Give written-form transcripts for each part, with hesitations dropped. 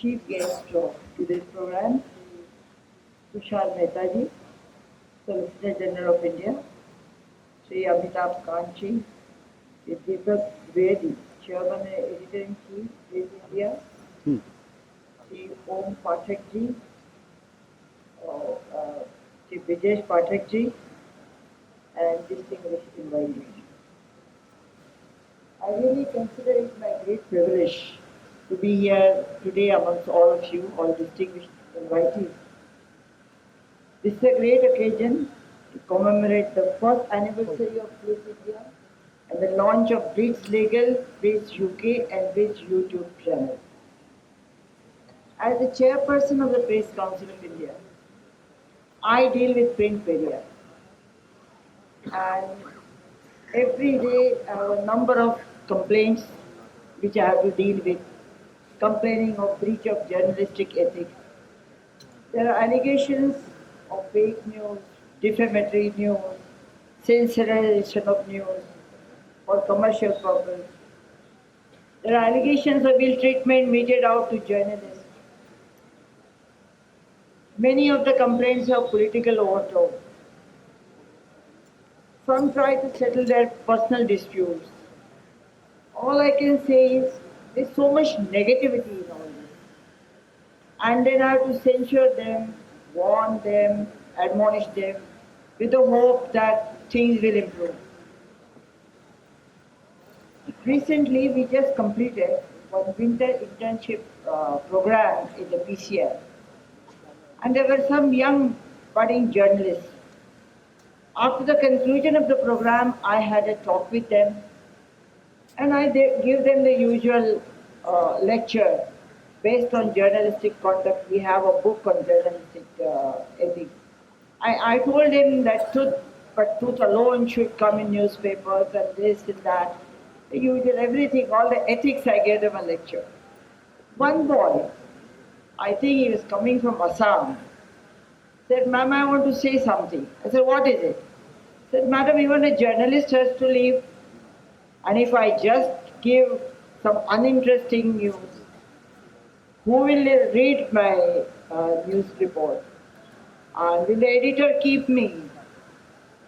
chief guest of today's program, Tushar Mehtaji, Solicitor General of India, Sri Amitabh Kanchi, Sri Deepak Dwivedi, Chairman and Editor-in-Chief, Blitz India, Sri Om Pathakji, Sri Vijesh Pathakji, and distinguished invitees. I really consider it my great privilege to be here today amongst all of you, all distinguished invitees. This is a great occasion to commemorate the first anniversary of Blitz India and the launch of Blitz Legal, Blitz UK and Blitz YouTube channel. As the chairperson of the Press Council of India, I deal with print media. And every day I have a number of complaints which I have to deal with, complaining of breach of journalistic ethics. There are allegations of fake news, defamatory news, sensationalization of news for commercial purpose. There are allegations of ill treatment meted out to journalists. Many of the complaints have political overtone. Some try to settle their personal disputes. All I can say is there's so much negativity in all this. And then I have to censure them, warn them, admonish them with the hope that things will improve. Recently, we just completed one winter internship program in the PCR. And there were some young budding journalists. After the conclusion of the program, I had a talk with them and I give them the usual lecture based on journalistic conduct. We have a book on journalistic ethics. I told them that truth alone should come in newspapers and this and that. The usual everything, all the ethics, I gave them a lecture. One boy, I think he was coming from Assam, said, "Ma'am, I want to say something." I said, "What is it?" He said, "Madam, even a journalist has to leave. And if I just give some uninteresting news, who will read my news report? And will the editor keep me?"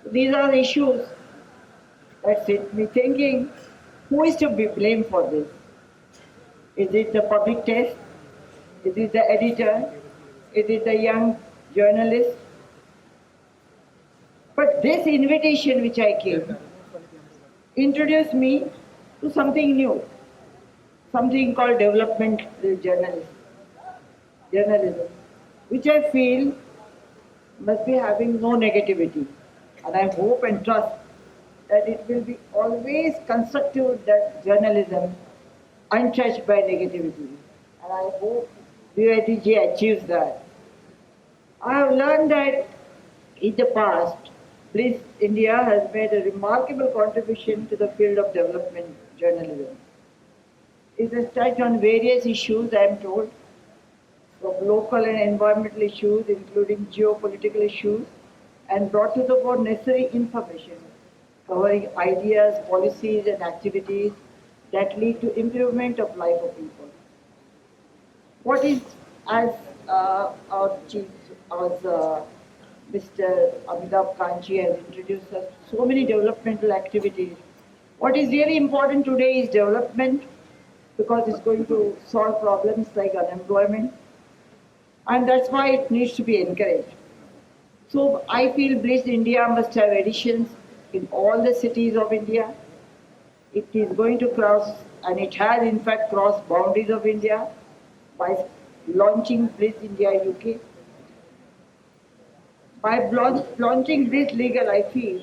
These are issues that set me thinking, who is to be blamed for this? Is it the public test? Is it the editor? Is it the young journalist? But this invitation which I came introduced me to something new, something called developmental journalism, which I feel must be having no negativity. And I hope and trust that it will be always constructive that journalism untouched by negativity. And I hope BITG achieves that. I have learned that in the past, Blitz India has made a remarkable contribution to the field of development journalism. It has touched on various issues, I am told, from local and environmental issues, including geopolitical issues, and brought to the fore necessary information covering ideas, policies, and activities that lead to improvement of life of people. What is, as our chief, as Mr. Amitabh Kanchi has introduced us, so many developmental activities. What is really important today is development, because it's going to solve problems like unemployment, and that's why it needs to be encouraged. So I feel Blitz India must have editions in all the cities of India. It is going to cross, and it has in fact crossed boundaries of India by launching Blitz India UK. By launching Blitz Legal, I feel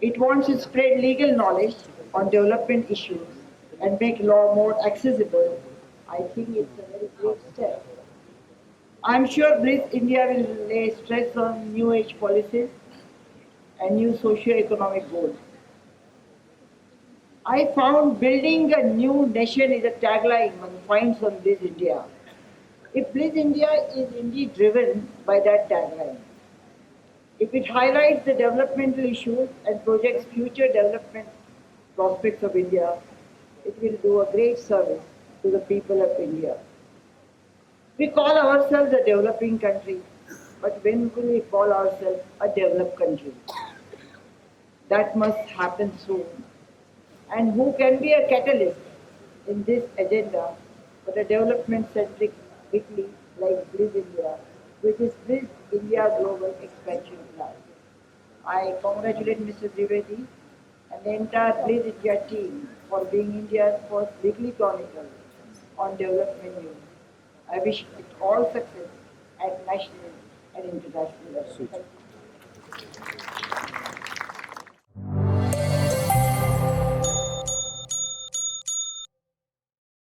it wants to spread legal knowledge on development issues and make law more accessible. I think it's a very great step. I'm sure Blitz India will lay stress on new age policies and new socio-economic goals. I found building a new nation is a tagline one finds on Blitz India. If Blitz India is indeed driven by that tagline, if it highlights the developmental issues and projects future development prospects of India, it will do a great service to the people of India. We call ourselves a developing country, but when will we call ourselves a developed country? That must happen soon. And who can be a catalyst in this agenda for the development-centric weekly like Blitz India, which is Blitz India Global Expansion Plan. I congratulate Mr. Trivedi and the entire Blitz India team for being India's first weekly chronicle on development news. I wish it all success at national and international level. Thank you.